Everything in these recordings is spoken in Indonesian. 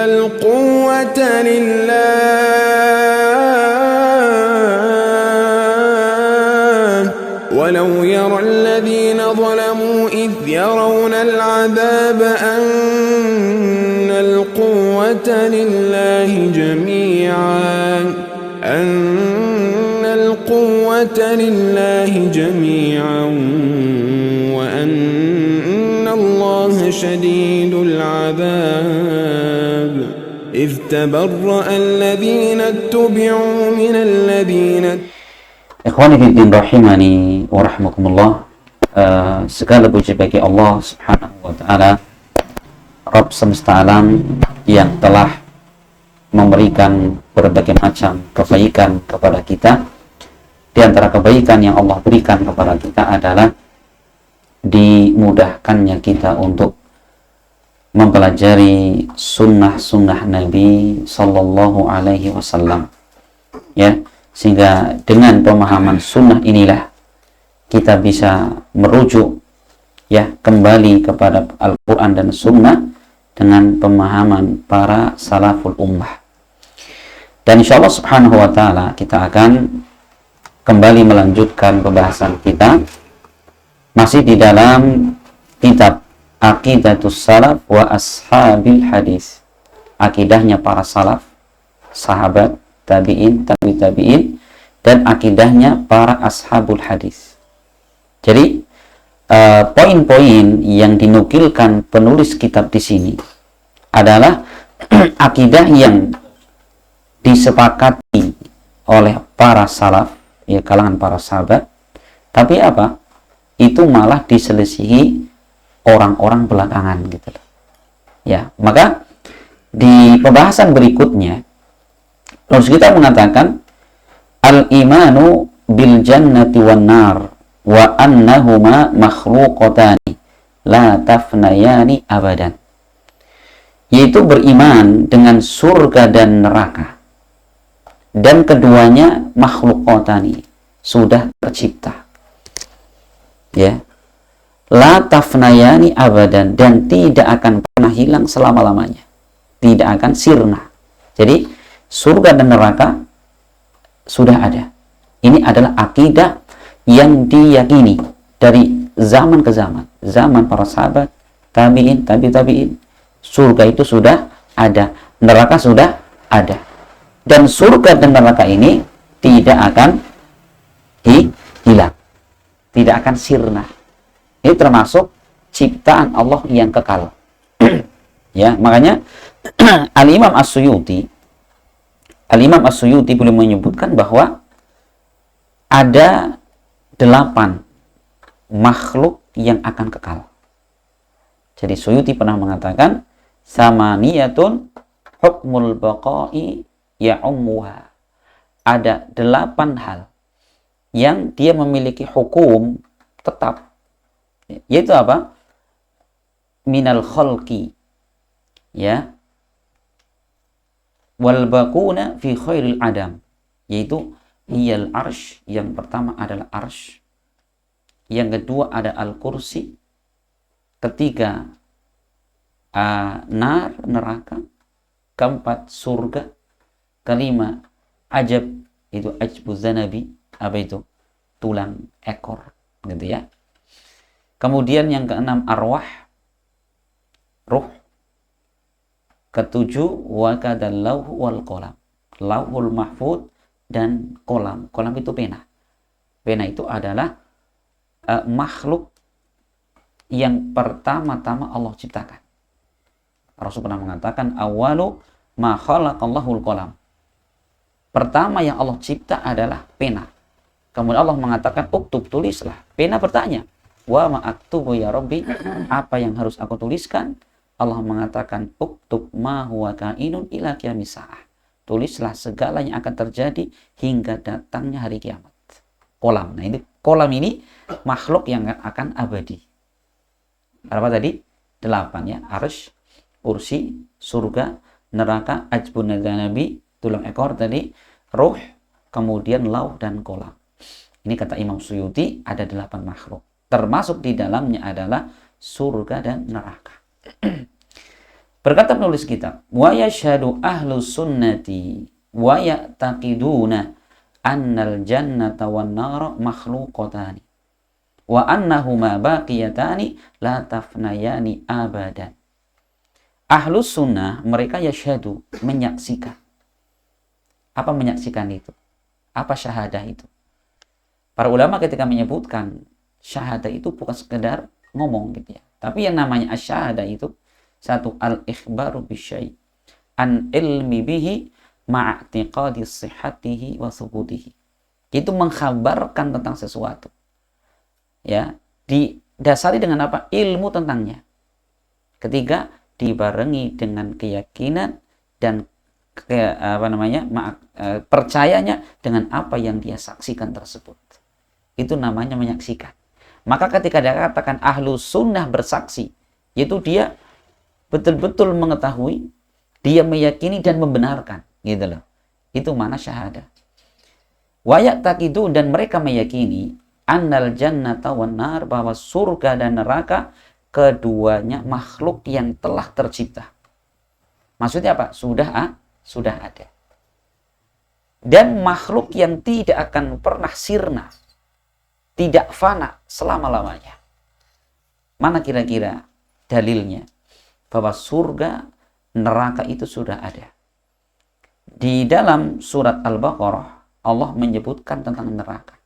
القوة لله ولو يرى الذين ظلموا إذ يرون العذاب أن القوة لله جميعا وأن الله شديد العذاب إذ تبرأ الذين اتبعوا من الذين. Ikhwani fiddin rahimani wa rahmakumullah. Segala puji bagi Allah subhanahu wa ta'ala, Rabb semesta alam, yang telah memberikan berbagai macam kebaikan kepada kita. Di antara kebaikan yang Allah berikan kepada kita adalah dimudahkannya kita untuk mempelajari sunnah-sunnah Nabi Sallallahu Alaihi Wasallam, ya, sehingga dengan pemahaman sunnah inilah kita bisa merujuk, ya, kembali kepada Al-Quran dan Sunnah dengan pemahaman para salaful ummah. Dan insya Allah subhanahu wa ta'ala kita akan kembali melanjutkan pembahasan kita masih di dalam kitab Aqidatus Salaf wa Ashabil Hadis, akidahnya para salaf, sahabat, tabi'in, tabi'in, dan akidahnya para ashabul hadis. Jadi poin-poin yang dinukilkan penulis kitab di sini adalah akidah yang disepakati oleh para salaf, ya, kalangan para sahabat, tapi apa? Itu malah diselisihi orang-orang belakangan gitu. Ya, maka di pembahasan berikutnya terus kita mengatakan al-imanu bil jannati wan nar wa annahuma makhluqatani la tafnayani abadan, yaitu beriman dengan surga dan neraka, dan keduanya makhluqatani, sudah tercipta, ya, la tafnayani abadan, dan tidak akan pernah hilang selama-lamanya, tidak akan sirna. Jadi surga dan neraka sudah ada. Ini adalah akidah yang diyakini dari zaman ke zaman, zaman para sahabat, tabi'in, tabi'in. Surga itu sudah ada, neraka sudah ada. Dan surga dan neraka ini tidak akan hilang, tidak akan sirna. Ini termasuk ciptaan Allah yang kekal. Ya, makanya Al-Imam As-Suyuti boleh menyebutkan bahwa ada 8 makhluk yang akan kekal. Jadi Suyuti pernah mengatakan samaniyatun hukmul baqa'i ya'ummuha. Ada 8 hal yang dia memiliki hukum tetap, yaitu apa? Minal khalqi, ya, wal baquna fi khairil adam, yaitu hiyal arsh, yang pertama adalah arsh, yang kedua ada al-kursi, ketiga nar, neraka, keempat surga, kelima ajab, itu ajbu zanabi, apa itu? Tulang ekor, gitu ya. Kemudian yang keenam arwah, ruh. Ketujuh wakadal lauh wal qalam, lauhul mahfud dan kolam. Kolam itu pena. Pena itu adalah makhluk yang pertama-tama Allah ciptakan. Rasul pernah mengatakan awalu ma khalaqallahul qalam. Pertama yang Allah cipta adalah pena. Kemudian Allah mengatakan uktub, tulislah. Pena bertanya, wa ma aktubu ya Rabbi, apa yang harus aku tuliskan? Allah mengatakan uktub ma huwa kainun ila qiyamis saah. Tulislah segala yang akan terjadi hingga datangnya hari kiamat. Kolam. Nah, ini kolam ini makhluk yang akan abadi. Berapa tadi? 8, ya. Arsy, kursi, surga, neraka, ajbun nabi, tulang ekor tadi, ruh, kemudian lauh dan kolam. Ini kata Imam Suyuti ada 8 makhluk. Termasuk di dalamnya adalah surga dan neraka. Berkata penulis kitab, wa yashhadu ahlu sunnati wa ya'taqiduna annal jannata wan nara makhluqatani wa annahuma baqiyatani la tafnayani abadan. Ahlu sunnah mereka yashhadu, menyaksikan. Apa menyaksikan itu? Apa syahadah itu? Para ulama ketika menyebutkan syahadah itu bukan sekedar ngomong gitu ya. Tapi yang namanya asyhadah itu satu, al-ikhbaru bisyai' an ilmi bihi ma'atiqadi sihhatihi wa thubutihi. Itu mengkhabarkan tentang sesuatu. Ya, didasari dengan apa? Ilmu tentangnya. Ketiga, dibarengi dengan keyakinan dan percayanya dengan apa yang dia saksikan tersebut. Itu namanya menyaksikan. Maka ketika dia katakan ahlu sunnah bersaksi, yaitu dia betul-betul mengetahui, dia meyakini dan membenarkan, gitu loh. Itu mana syahadah. Wa ya'taqidu, dan mereka meyakini annal jannata wan nar, bahwa surga dan neraka keduanya makhluk yang telah tercipta. Maksudnya apa? Sudah ada. Dan makhluk yang tidak akan pernah sirna, tidak fana selama-lamanya. Mana kira-kira dalilnya bahwa surga, neraka itu sudah ada? Di dalam surat Al-Baqarah, Allah menyebutkan tentang neraka.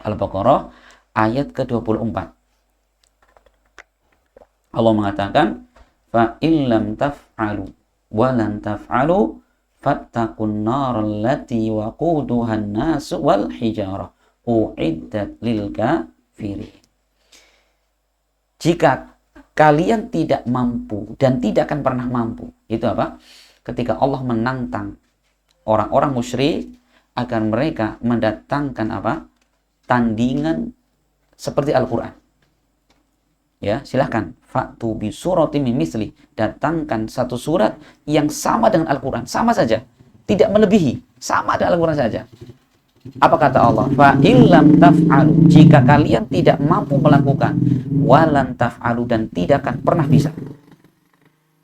Al-Baqarah ayat ke-24. Allah mengatakan, fa illam taf'alu wa lan taf'alu fattaqun nar allati waquduhan nas wal hijarah uiddat lil kafirin. Jika kalian tidak mampu dan tidak akan pernah mampu, itu apa? Ketika Allah menantang orang-orang musyrik agar mereka mendatangkan apa? Tandingan seperti Al-Qur'an. Ya, silahkan fa'tu bi suratin min misli, datangkan satu surat yang sama dengan Al-Qur'an, sama saja, tidak melebihi, sama dengan Al-Qur'an saja. Apa kata Allah? Fa illam taf'alu, jika kalian tidak mampu melakukan, walan taf'alu, dan tidak akan pernah bisa,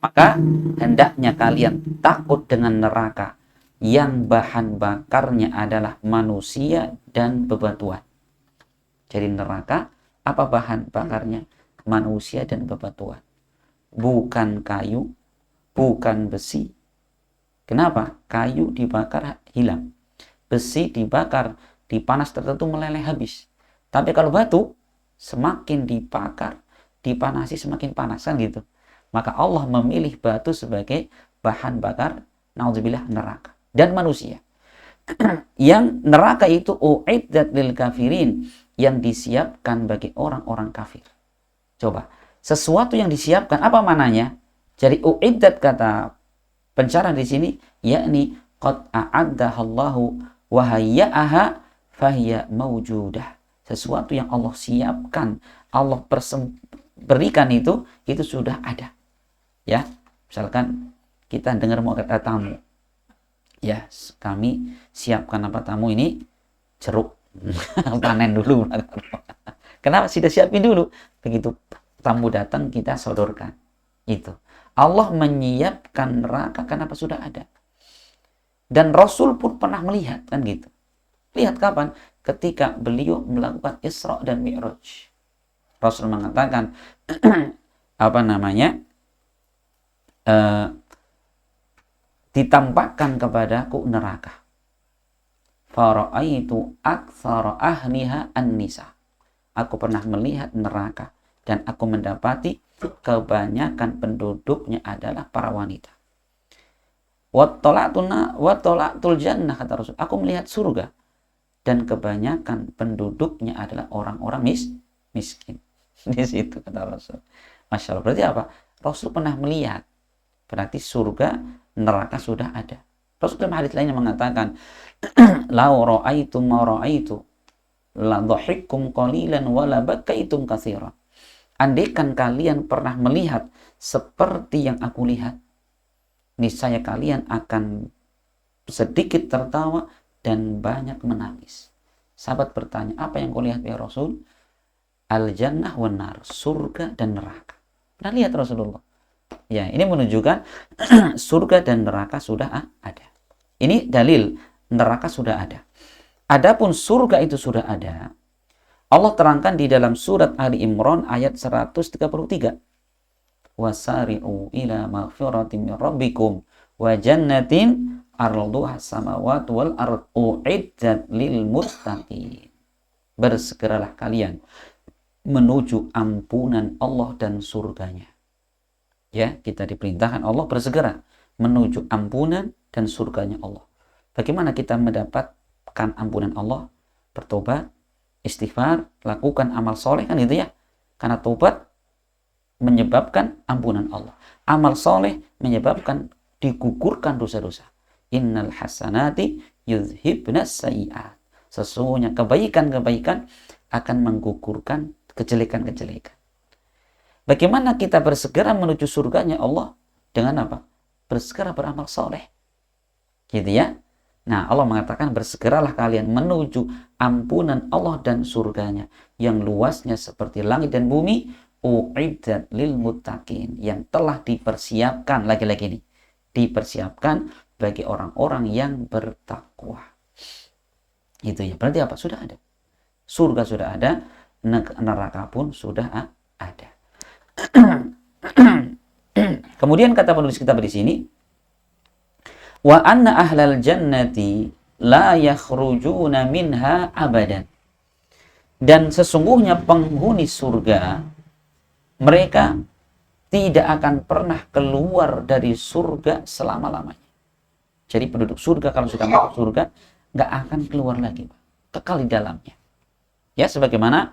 maka hendaknya kalian takut dengan neraka yang bahan bakarnya adalah manusia dan bebatuan. Jadi neraka apa bahan bakarnya? Manusia dan bebatuan. Bukan kayu, bukan besi. Kenapa? Kayu dibakar hilang. Besi dibakar di panas tertentu meleleh habis. Tapi kalau batu semakin dibakar, dipanasi semakin panas, kan gitu. Maka Allah memilih batu sebagai bahan bakar, naudzubillah, neraka dan manusia. Yang neraka itu uiddat lil kafirin, yang disiapkan bagi orang-orang kafir. Coba, sesuatu yang disiapkan, apa mananya? Jadi uiddat, kata pensyarah di sini, yakni qad a'addahallahu wa hayya'aha fahiya mawjudah. Sesuatu yang Allah siapkan, Allah berikan itu sudah ada. Ya, misalkan kita dengar mau ada tamu. Ya, kami siapkan apa tamu ini? Jeruk. Panen dulu. Kenapa? Sudah siapin dulu. Begitu tamu datang kita sodorkan. Itu. Allah menyiapkan neraka kenapa sudah ada. Dan Rasul pun pernah melihat, kan gitu. Lihat kapan? Ketika beliau melakukan Isra dan Mi'raj. Rasul mengatakan ditampakkan kepadaku neraka. Fara'aitu aktsara ahliha an-nisa. Aku pernah melihat neraka dan aku mendapati kebanyakan penduduknya adalah para wanita. Wattola'tul jannah, kata Rasul. Aku melihat surga dan kebanyakan penduduknya adalah orang-orang miskin. Di situ kata Rasul. Masya Allah. Berarti apa? Rasul pernah melihat. Berarti surga, neraka sudah ada. Rasul dalam hadits lainnya mengatakan, "Lau ra'aitum ma ra'aitu la dhahikum qalilan wa la bakaitum katsiran." Andaikan kalian pernah melihat seperti yang aku lihat, niscaya kalian akan sedikit tertawa dan banyak menangis. Sahabat bertanya, apa yang kau lihat ya Rasul? Al-jannah wan nar, surga dan neraka. Pernah lihat Rasulullah? Ya, ini menunjukkan surga dan neraka sudah ada. Ini dalil neraka sudah ada. Adapun surga itu sudah ada, Allah terangkan di dalam surat Ali Imran ayat 133. Wasari'u ila maghfiratin min rabbikum wa jannatin arduha samawati wal ard u'iddat lil muttaqin. Bersegeralah kalian menuju ampunan Allah dan surganya. Ya, kita diperintahkan Allah bersegera menuju ampunan dan surganya Allah. Bagaimana kita mendapatkan ampunan Allah? Bertobat, istighfar, lakukan amal soleh, kan gitu ya. Karena tobat menyebabkan ampunan Allah. Amal soleh menyebabkan digugurkan dosa-dosa. Innal hasanati yudhibnas sayyi'at. Sesungguhnya kebaikan-kebaikan akan menggugurkan kejelekan-kejelekan. Bagaimana kita bersegera menuju surganya Allah? Dengan apa? Bersegera beramal soleh. Gitu ya. Nah, Allah mengatakan bersegeralah kalian menuju ampunan Allah dan surganya yang luasnya seperti langit dan bumi, u'iddat lil muttaqin, yang telah dipersiapkan, lagi-lagi ini dipersiapkan bagi orang-orang yang bertakwa. Itu ya, berarti apa? Sudah ada. Surga sudah ada, neraka pun sudah ada. Kemudian kata penulis kitab di sini, wa anna ahlal jannati la yakhrujuna minha abadan. Dan sesungguhnya penghuni surga, mereka tidak akan pernah keluar dari surga selama-lamanya. Jadi penduduk surga kalau sudah masuk surga, nggak akan keluar lagi, kekal di dalamnya. Ya, sebagaimana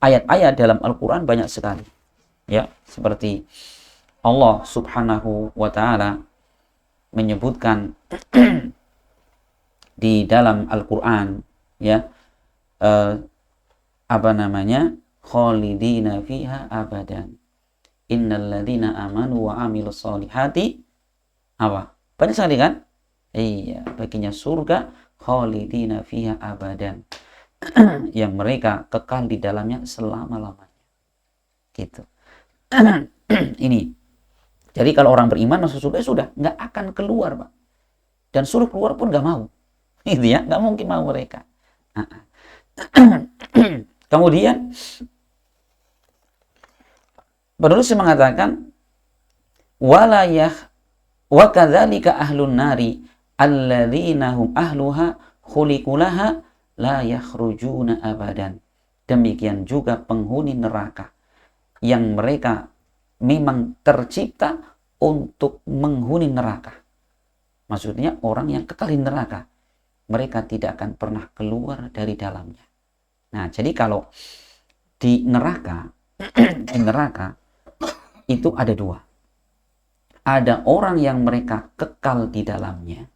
ayat-ayat dalam Al-Quran banyak sekali. Ya, seperti Allah Subhanahu wa Ta'ala menyebutkan di dalam Al-Quran, ya, khalidina fiha abadan innal ladzina amanu wa amilus solihati banyak sekali kan? Iya, baginya surga khalidina fiha abadan yang mereka kekal di dalamnya selama-lamanya. Gitu. Ini. Jadi kalau orang beriman masuk surga sudah nggak akan keluar, Pak. Dan suruh keluar pun nggak mau. Gitu ya, nggak mungkin mau mereka. Kemudian penulis mengatakan walayah wa kadzalika ahlun nari alladzina hum ahluha khuliqulaha la yakhrujuna abadan. Demikian juga penghuni neraka yang mereka memang tercipta untuk menghuni neraka. Maksudnya orang yang kekal di neraka, mereka tidak akan pernah keluar dari dalamnya. Nah, jadi kalau di neraka itu ada dua. Ada orang yang mereka kekal di dalamnya.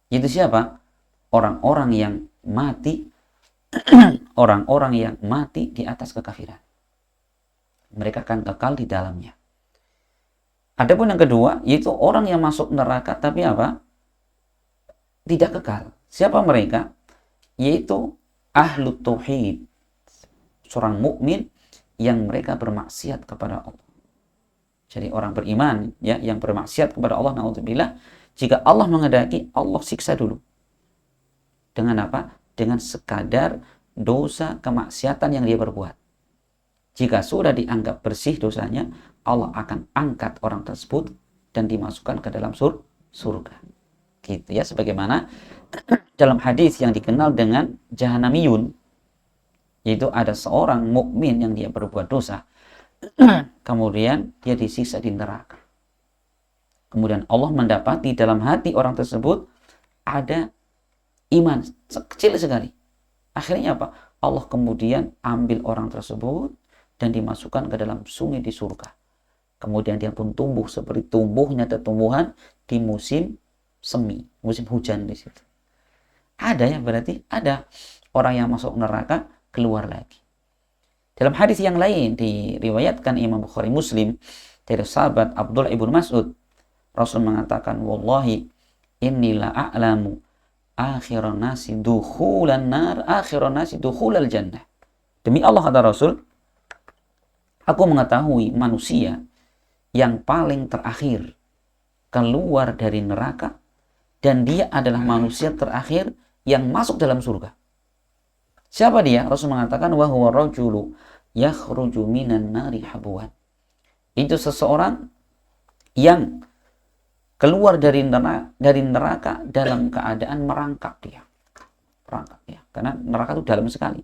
Itu siapa? Orang-orang yang mati orang-orang yang mati di atas kekafiran. Mereka akan kekal di dalamnya. Adapun yang kedua, yaitu orang yang masuk neraka tapi apa? Tidak kekal. Siapa mereka? Yaitu ahlu tauhid, seorang mukmin yang mereka bermaksiat kepada Allah. Jadi orang beriman ya yang bermaksiat kepada Allah, naudzubillah, jika Allah menghendaki, Allah siksa dulu. Dengan apa? Dengan sekadar dosa kemaksiatan yang dia perbuat. Jika sudah dianggap bersih dosanya, Allah akan angkat orang tersebut dan dimasukkan ke dalam surga. Gitu ya, sebagaimana dalam hadis yang dikenal dengan Jahannamiyun, yaitu ada seorang mukmin yang dia berbuat dosa, kemudian dia disiksa di neraka. Kemudian Allah mendapati dalam hati orang tersebut ada iman kecil sekali. Akhirnya apa? Allah kemudian ambil orang tersebut dan dimasukkan ke dalam sungai di surga. Kemudian dia pun tumbuh seperti tumbuhnya tumbuhan di musim semi, musim hujan di situ. Ada ya, berarti ada orang yang masuk neraka keluar lagi. Dalam hadis yang lain diriwayatkan Imam Bukhari Muslim dari sahabat Abdullah ibn Mas'ud, Rasul mengatakan, wallahi inni la a'lamu akhiran nasi dukhulan nar akhiran nasi dukhulal jannah. Demi Allah, kata Rasul, aku mengetahui manusia yang paling terakhir keluar dari neraka, dan dia adalah manusia terakhir yang masuk dalam surga. Siapa dia? Rasul mengatakan wa huwa rajulu yakhruju minan nari habwan. Itu seseorang yang keluar dari neraka dalam keadaan merangkak dia. Merangkak ya. Karena neraka itu dalam sekali.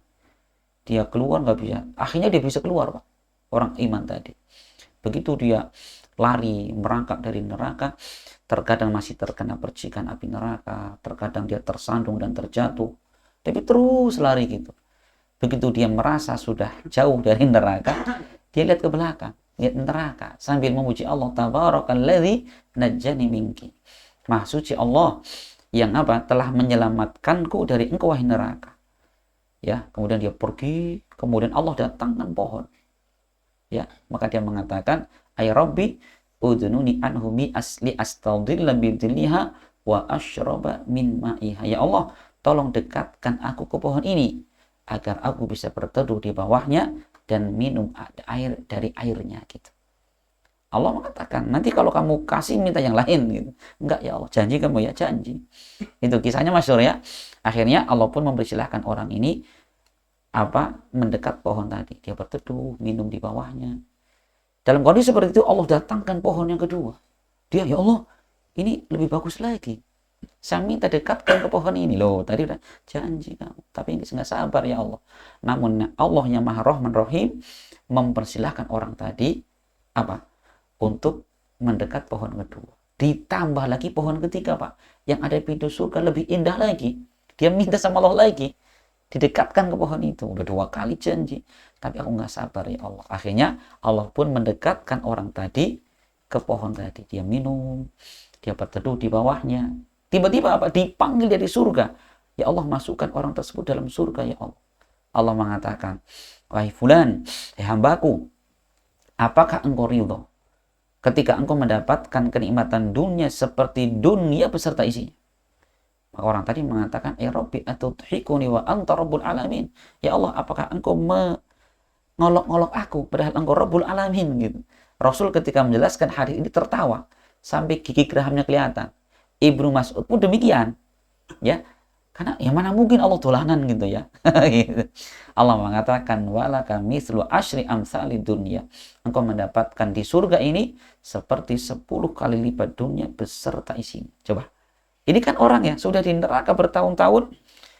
Dia keluar nggak bisa. Akhirnya dia bisa keluar, Pak. Orang iman tadi. Begitu dia lari merangkak dari neraka, terkadang masih terkena percikan api neraka, terkadang dia tersandung dan terjatuh, tapi terus lari gitu. Begitu dia merasa sudah jauh dari neraka, dia lihat ke belakang, lihat neraka sambil memuji Allah, tabarakalladzi najjani minki. Maha suci Allah yang telah menyelamatkanku dari engkau wahai neraka. Ya, kemudian dia pergi, kemudian Allah datangkan pohon. Ya, maka dia mengatakan, ay rabbi udnuni anhu mi asli astadilla bidliha wa ashraba min ma'iha. Ya Allah, tolong dekatkan aku ke pohon ini agar aku bisa berteduh di bawahnya dan minum air dari airnya gitu. Allah mengatakan, nanti kalau kamu kasih minta yang lain gitu. Enggak ya Allah, janji kamu ya, janji. Itu kisahnya masyhur ya. Akhirnya Allah pun mempersilahkan orang ini mendekat pohon tadi. Dia berteduh, minum di bawahnya. Dalam kondisi seperti itu Allah datangkan pohon yang kedua. Dia, ya Allah, ini lebih bagus lagi. Saya minta dekatkan ke pohon ini. Loh, tadi udah janji kamu, tapi nggak sabar ya Allah. Namun Allah yang Maha Rahman Rahim mempersilahkan orang tadi untuk mendekat pohon kedua. Ditambah lagi pohon ketiga, Pak, yang ada pintu surga lebih indah lagi. Dia minta sama Allah lagi, didekatkan ke pohon itu. Udah 2 kali janji, tapi aku nggak sabar ya Allah. Akhirnya Allah pun mendekatkan orang tadi ke pohon tadi. Dia minum, dia berteduh di bawahnya. Tiba-tiba dipanggil dari surga. Ya Allah, masukkan orang tersebut dalam surga ya Allah. Allah mengatakan, wahai fulan, hambaku, apakah engkau ridho ketika engkau mendapatkan kenikmatan dunia seperti dunia beserta isinya? Maka orang tadi mengatakan, ya Rabbi atudhikuni wa anta rabbul alamin. Ya Allah, apakah engkau mengolok-olok aku padahal engkau rabbul alamin gitu. Rasul ketika menjelaskan hadis ini tertawa sampai gigi geraham kelihatan. Ibnu Mas'ud pun demikian. Ya. Karena yang mana mungkin Allah dolanan gitu ya. Gitu. Allah mengatakan walaka mithlu asyri amsali dunya. Engkau mendapatkan di surga ini seperti 10 kali lipat dunia beserta isinya. Coba. Ini kan orang ya sudah di neraka bertahun-tahun,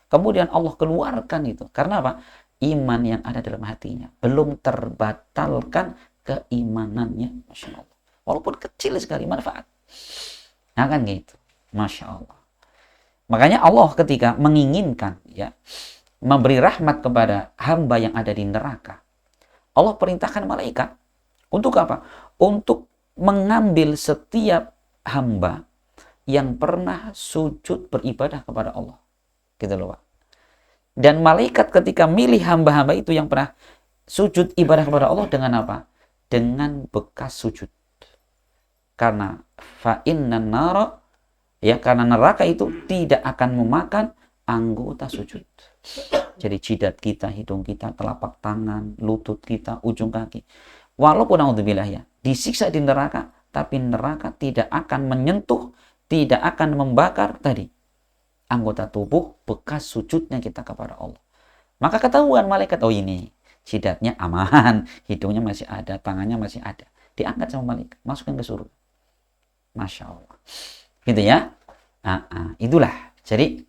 kemudian Allah keluarkan itu. Karena apa? Iman yang ada dalam hatinya belum terbatalkan keimanannya, Masya Allah. Walaupun kecil sekali manfaat. Nah kan gitu, Masya Allah. Makanya Allah ketika menginginkan ya memberi rahmat kepada hamba yang ada di neraka, Allah perintahkan malaikat untuk apa? Untuk mengambil setiap hamba yang pernah sujud beribadah kepada Allah. Gitu loh, Pak. Dan malaikat ketika milih hamba-hamba itu yang pernah sujud ibadah kepada Allah dengan apa? Dengan bekas sujud. Karena fa'innan nara, ya, karena neraka itu tidak akan memakan anggota sujud. Jadi jidat kita, hidung kita, telapak tangan, lutut kita, ujung kaki. Walaupun naudzubillah ya, disiksa di neraka, tapi neraka tidak akan menyentuh, tidak akan membakar tadi anggota tubuh bekas sujudnya kita kepada Allah. Maka ketahuan malaikat, oh ini jidatnya aman, hidungnya masih ada, tangannya masih ada. Diangkat sama malaikat, masukkan ke surga. Masya Allah. Gitu ya. Itulah. Jadi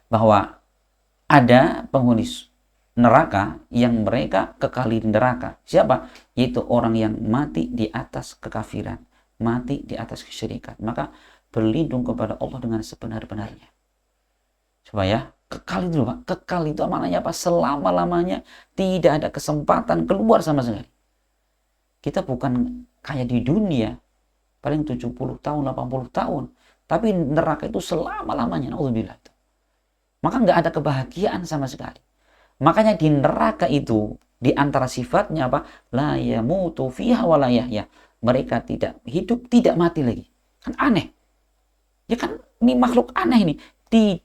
bahwa ada penghuni neraka yang mereka kekal di neraka. Siapa? Yaitu orang yang mati di atas kekafiran, mati di atas kesyirikan. Maka berlindung kepada Allah dengan sebenar-benarnya. Supaya kekal itu, Pak. Kekal itu maknanya apa? Selama-lamanya tidak ada kesempatan keluar sama sekali. Kita bukan kayak di dunia paling 70 tahun, 80 tahun. Tapi neraka itu selama-lamanya. Naudzubillah. Maka nggak ada kebahagiaan sama sekali. Makanya di neraka itu, di antara sifatnya apa? La yamutu fiha wa la yahya. Mereka tidak hidup, tidak mati lagi. Kan aneh. Ya kan, ini makhluk aneh ini.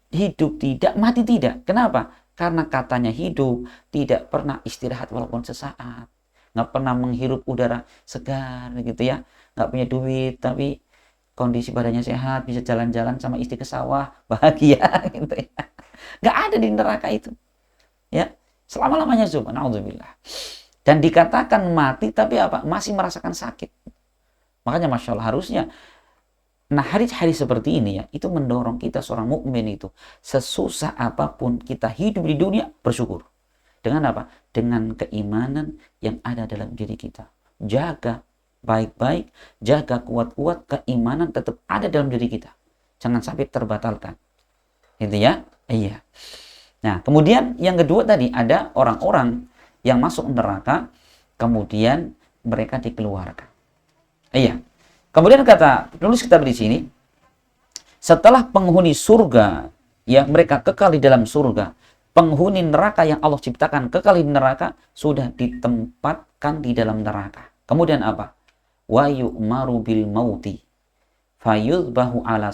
Hidup tidak, mati tidak. Kenapa? Karena katanya hidup, tidak pernah istirahat walaupun sesaat. nggak pernah menghirup udara segar gitu ya, nggak punya duit tapi kondisi badannya sehat, bisa jalan-jalan sama istri ke sawah, bahagia gitu ya. Nggak ada di neraka itu. Ya, selama-lamanya subhanallah. Dan dikatakan mati tapi apa? Masih merasakan sakit. Makanya Masya Allah harusnya, nah hari-hari seperti ini ya, itu mendorong kita seorang mukmin itu, sesusah apapun kita hidup di dunia, bersyukur. Dengan apa? Dengan keimanan yang ada dalam diri kita. Jaga baik-baik, jaga kuat-kuat, keimanan tetap ada dalam diri kita. Jangan sampai terbatalkan. Gitu ya? Iya. Nah, kemudian yang kedua tadi, ada orang-orang yang masuk neraka, kemudian mereka dikeluarkan. Iya. Kemudian kata penulis kitab di sini, setelah penghuni surga, ya mereka kekal di dalam surga, penghuni neraka yang Allah ciptakan kekal di neraka sudah ditempatkan di dalam neraka. Kemudian apa? Wa yu'maru bil mauti fayudbahu ala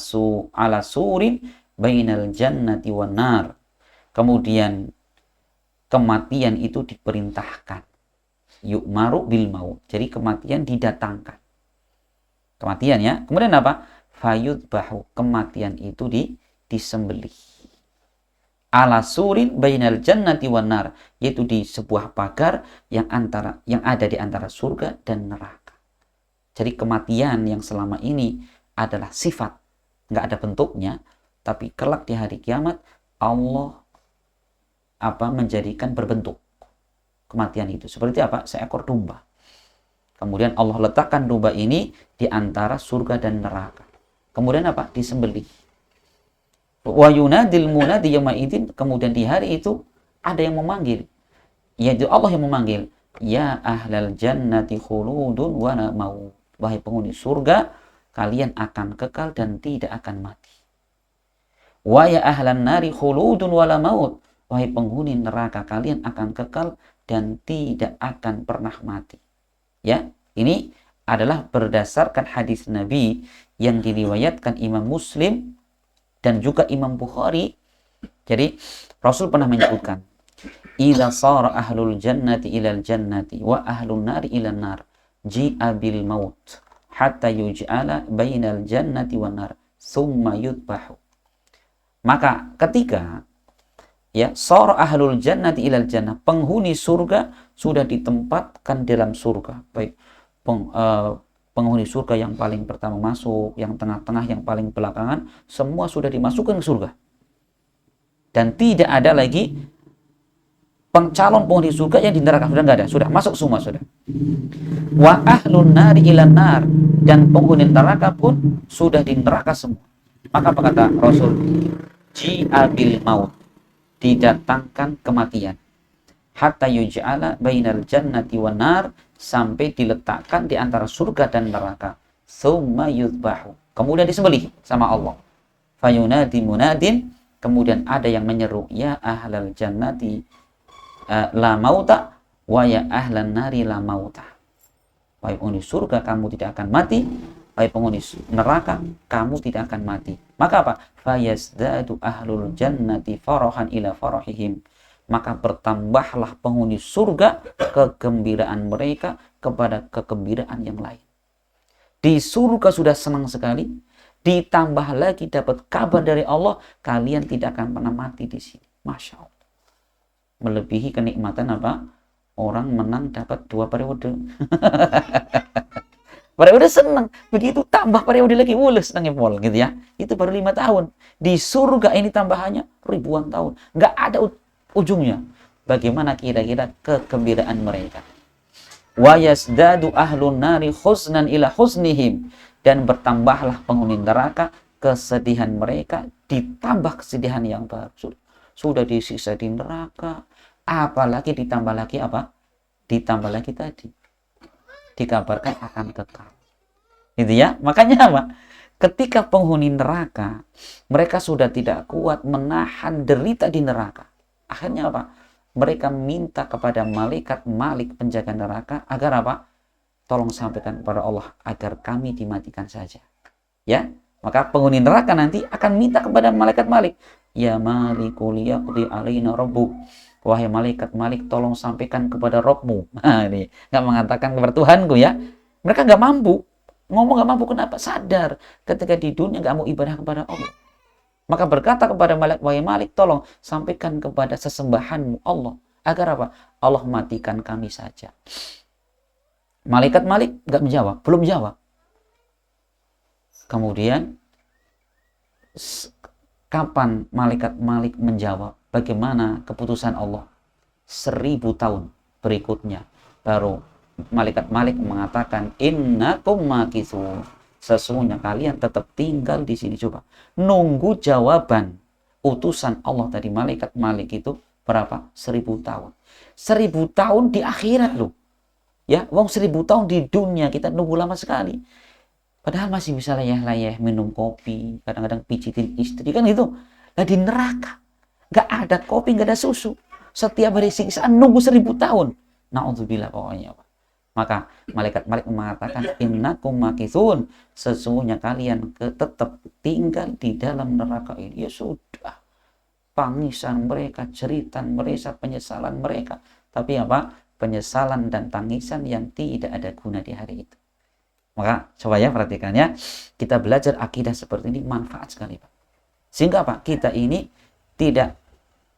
surin bainal jannati wan nar. Kemudian kematian itu diperintahkan. Yu'maru bil maut. Jadi kematian didatangkan. Kematian ya. Kemudian apa? Fayudbahu. Kematian itu disembelih. Ala surin bainal jannati wan nar, yaitu di sebuah pagar yang ada di antara surga dan neraka. Jadi kematian yang selama ini adalah sifat, nggak ada bentuknya, tapi kelak di hari kiamat Allah menjadikan berbentuk kematian itu. Seperti apa? Seekor domba. Kemudian Allah letakkan domba ini di antara surga dan neraka. Kemudian apa? Disembelih. Wa yunadil munadi yauma idzin, kemudian di hari itu ada yang memanggil. Yaitu Allah yang memanggil, ya ahlal jannati khuludun wa la maut. Wahai penghuni surga, kalian akan kekal dan tidak akan mati. Wa ya ahlan nari khuludun wa la maut. Wahai penghuni neraka, kalian akan kekal dan tidak akan pernah mati. Ya, ini adalah berdasarkan hadis Nabi yang diriwayatkan Imam Muslim dan juga Imam Bukhari. Jadi Rasul pernah menyebutkan, idza sara ahlul jannati ilal jannati wa ahlun nari ilan nar, ji'a bil maut hatta yuj'ala bainal jannati wan nar summa yudbahu. Maka ketika ya sara ahlul jannati ilal jannah, penghuni surga sudah ditempatkan dalam surga, baik penghuni surga yang paling pertama masuk, yang tengah-tengah, yang paling belakangan, semua sudah dimasukkan ke surga. Dan tidak ada lagi calon penghuni surga yang di neraka, sudah nggak ada, sudah masuk semua sudah. Wa ahlun nari ilan nar, dan penghuni neraka pun sudah di neraka semua. Maka apa kata Rasul? Ji'abil maut, didatangkan kematian. Hatta yuj'ala bainal jannati wan nar, sampai diletakkan di antara surga dan neraka. Summa yudbahu, kemudian disembelih sama Allah. Fayunadi munadin, kemudian ada yang menyeru, ya ahlal jannati la mauta wa ya ahlan nari la mauta. Wahai penghuni surga, kamu tidak akan mati. Wahai penghuni neraka, kamu tidak akan mati. Maka apa? Fayazdadu ahlul jannati farahan ila farahihim. Maka bertambahlah penghuni surga kegembiraan mereka kepada kegembiraan yang lain. Di surga sudah senang sekali, ditambah lagi dapat kabar dari Allah, kalian tidak akan pernah mati di sini. Masya Allah. Melebihi kenikmatan apa? Orang menang dapat 2 periode. Periode senang, begitu tambah periode lagi, senangnya pol gitu ya. Itu baru 5 tahun. Di surga ini tambahannya ribuan tahun. Nggak ada ujungnya. Bagaimana kira-kira kegembiraan mereka? Wa yasdadu ahlun nari huznan ila huznihim, dan bertambahlah penghuni neraka kesedihan mereka ditambah kesedihan yang baru. Sudah disiksa di neraka, apalagi ditambah lagi apa? Ditambah lagi tadi dikabarkan akan kekal. Gitu ya. Makanya apa? Ketika penghuni neraka, mereka sudah tidak kuat menahan derita di neraka. Akhirnya apa? Mereka minta kepada malaikat Malik penjaga neraka agar apa? Tolong sampaikan kepada Allah agar kami dimatikan saja. Ya, maka penghuni neraka nanti akan minta kepada malaikat Malik, ya Malikul yaqdi alaina rabbuk. wahai malaikat Malik, tolong sampaikan kepada Robmu. Nah, ini nggak mengatakan kepada Tuhanku ya. Mereka nggak mampu. Ngomong nggak mampu, kenapa? Sadar ketika di dunia nggak mau ibadah kepada Allah. Maka berkata kepada Malik, wahai Malik, tolong sampaikan kepada sesembahanmu Allah. Agar apa? Allah matikan kami saja. Malaikat Malik nggak menjawab, belum jawab. Kemudian kapan malaikat Malik menjawab? Bagaimana keputusan Allah? 1000 tahun berikutnya baru malaikat Malik mengatakan, innakum makithun, sesungguhnya kalian tetap tinggal di sini. Coba nunggu jawaban utusan Allah tadi malaikat Malik itu berapa? 1000 tahun. 1000 tahun di akhirat loh. Ya, wong 1000 tahun di dunia kita nunggu lama sekali. Padahal masih bisa layah-layah minum kopi, kadang-kadang pijitin istri kan gitu. Lah di neraka nggak ada kopi, nggak ada susu. Setiap hari siksaan nunggu 1000 tahun. Na'udzubillah pokoknya. Maka malaikat Malik mengatakan, innakum makithun, sesungguhnya kalian tetap tinggal di dalam neraka ini. Ya sudah. Tangisan mereka, jeritan mereka, penyesalan mereka. Tapi apa? Penyesalan dan tangisan yang tidak ada guna di hari itu. Maka coba ya perhatikan ya, kita belajar akidah seperti ini manfaat sekali Pak. Sehingga apa? Kita ini tidak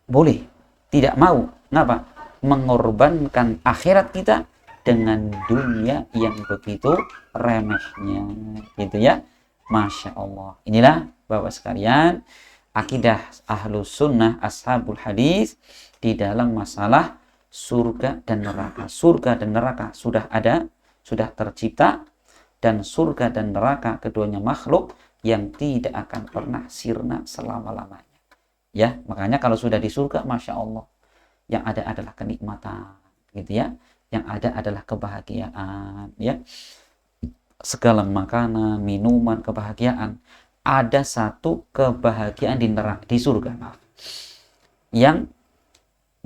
boleh, tidak mau, ngapa? Mengorbankan akhirat kita dengan dunia yang begitu remehnya, gitu ya. Masya Allah. Inilah Bapak sekalian, akidah Ahlus Sunnah Ashabul Hadis di dalam masalah surga dan neraka. Surga dan neraka sudah ada, sudah tercipta. Dan surga dan neraka keduanya makhluk yang tidak akan pernah sirna selama-lamanya. Ya, makanya kalau sudah di surga, Masya Allah, yang ada adalah kenikmatan, gitu ya. Yang ada adalah kebahagiaan, ya. Segala makanan, minuman, kebahagiaan. Ada satu kebahagiaan di neraka, di surga, yang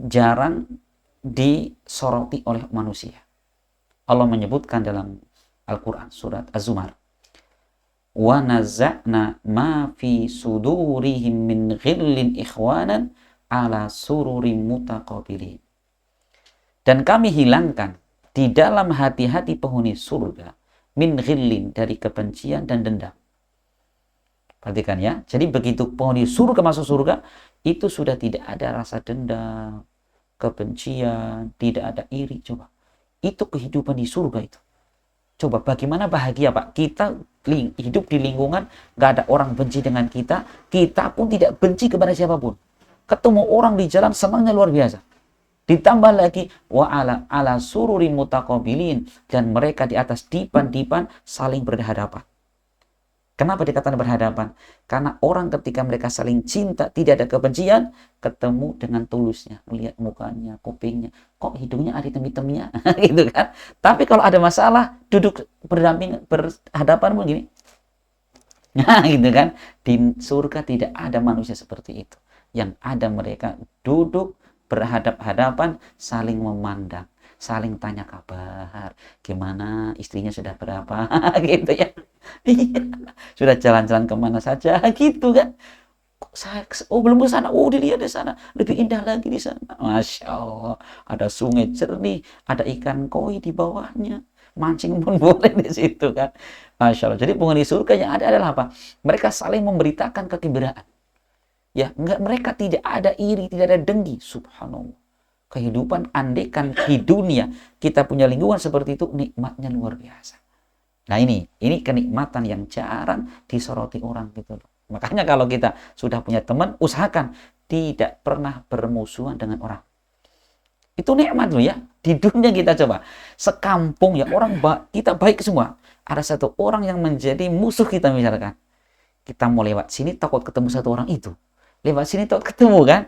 jarang disoroti oleh manusia. Allah menyebutkan dalam Al-Quran surat Az-Zumar, wa naza'na ma fi sudurihim min ghillin ikhwanan ala sururim mutaqabilin. Dan kami hilangkan di dalam hati-hati penghuni surga min ghillin, dari kebencian dan dendam. Perhatikan ya, jadi begitu penghuni surga masuk surga, itu sudah tidak ada rasa dendam, kebencian, tidak ada iri. Coba, itu kehidupan di surga itu. Coba bagaimana bahagia Pak, kita hidup di lingkungan gak ada orang benci dengan kita, kita pun tidak benci kepada siapapun. Ketemu orang di jalan senangnya luar biasa. Ditambah lagi wa ala sururi mutaqabilin, dan mereka di atas dipan-dipan saling berhadapan. Kenapa dikatakan berhadapan? Karena orang ketika mereka saling cinta, tidak ada kebencian, ketemu dengan tulusnya, melihat mukanya, kupingnya, kok hidungnya ada tem-temnya, gitu kan. Tapi kalau ada masalah, duduk berdamping, berhadapan pun gini. Nah, gitu kan. Di surga tidak ada manusia seperti itu. Yang ada mereka duduk berhadap-hadapan, saling memandang, saling tanya kabar, gimana istrinya sudah berapa, gitu ya. Sudah jalan-jalan kemana saja, gitu kan. Belum ke sana, dilihat di sana, lebih indah lagi di sana. Masya Allah, ada sungai jernih, ada ikan koi di bawahnya, mancing pun boleh di situ kan. Masya Allah. Jadi penghuni surga yang ada adalah apa? Mereka saling memberitakan kegembiraan. Ya, mereka tidak ada iri, tidak ada dengki. Subhanallah. Kehidupan andekan di dunia kita punya lingkungan seperti itu, nikmatnya luar biasa. Nah ini kenikmatan yang jarang disoroti orang gitu loh. Makanya kalau kita sudah punya teman, usahakan tidak pernah bermusuhan dengan orang. Itu nikmat loh ya. Di dunia kita coba, sekampung ya orang kita baik semua. Ada satu orang yang menjadi musuh kita misalkan. Kita mau lewat sini takut ketemu satu orang itu. Lewat sini takut ketemu kan.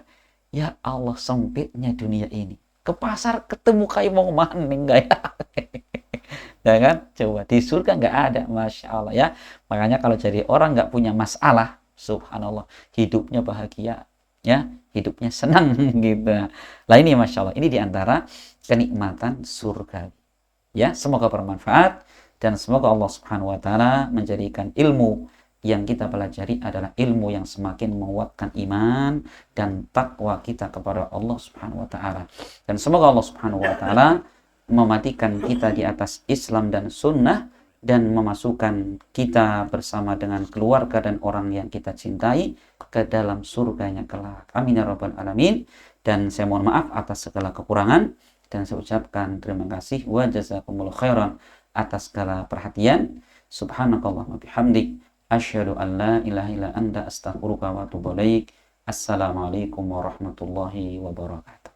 Ya Allah, sempitnya dunia ini. Ke pasar ketemu kayak mau maning gak ya? Ya kan? Coba di surga nggak ada, Masya Allah ya. Makanya kalau jadi orang nggak punya masalah, subhanallah, hidupnya bahagia, ya, hidupnya senang gitu. Lah ini Masya Allah, ini diantara kenikmatan surga. Ya, semoga bermanfaat dan semoga Allah Subhanahu Wa Taala menjadikan ilmu yang kita pelajari adalah ilmu yang semakin menguatkan iman dan takwa kita kepada Allah Subhanahu wa taala. Dan semoga Allah Subhanahu wa taala mematikan kita di atas Islam dan sunnah dan memasukkan kita bersama dengan keluarga dan orang yang kita cintai ke dalam surganya kelak. Amin ya rabbal alamin. Dan saya mohon maaf atas segala kekurangan dan saya ucapkan terima kasih wa jazakumullahu khairan atas segala perhatian. Subhanakallahumma bihamdik asyhadu an la ilaha illa anta astaghfiruka wa atubu ilaik. Assalamualaikum warahmatullahi wabarakatuh.